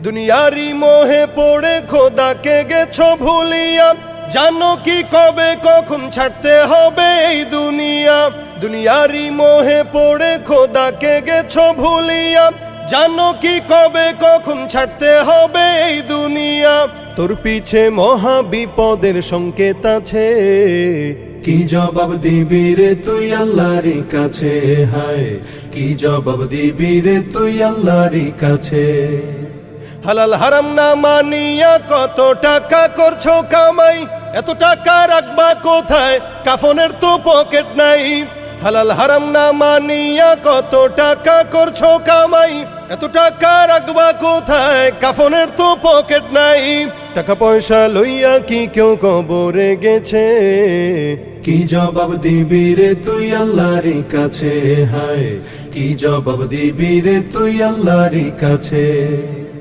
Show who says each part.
Speaker 1: দুনিয়ারি মোহে পড়ে খোদাকে গেছো ভুলিয়া, জানো কি কবে কখন ছাড়তে হবে এই দুনিয়া। দুনিয়ারি মোহে পড়ে খোদাকে গেছো ভুলিয়া, জানো কি কবে কখন ছাড়তে হবে এই দুনিয়া। তোর পিছে মহা বিপদের সংকেত আছে,
Speaker 2: কি জবাব দিবি রে তুই আল্লাহর কাছে, হায় কি জবাব দিবি রে তুই আল্লাহর কাছে।
Speaker 1: হালাল হারাম না মানিয়া কত টাকা করছো কামাই, এত টাকা রাখবা কোথায়, কাফনের তো পকেট নাই। হালাল হারাম না মানিয়া কত টাকা করছো কামাই, এত টাকা রাখবা কোথায়, কাফনের তো পকেট নাই। টাকা পয়সা লইয়া কি কেউ কবরে গেছে,
Speaker 2: কি জবাব দিবি রে তুই আল্লাহর কাছে, হায় কি জবাব দিবি রে তুই আল্লাহর কাছে।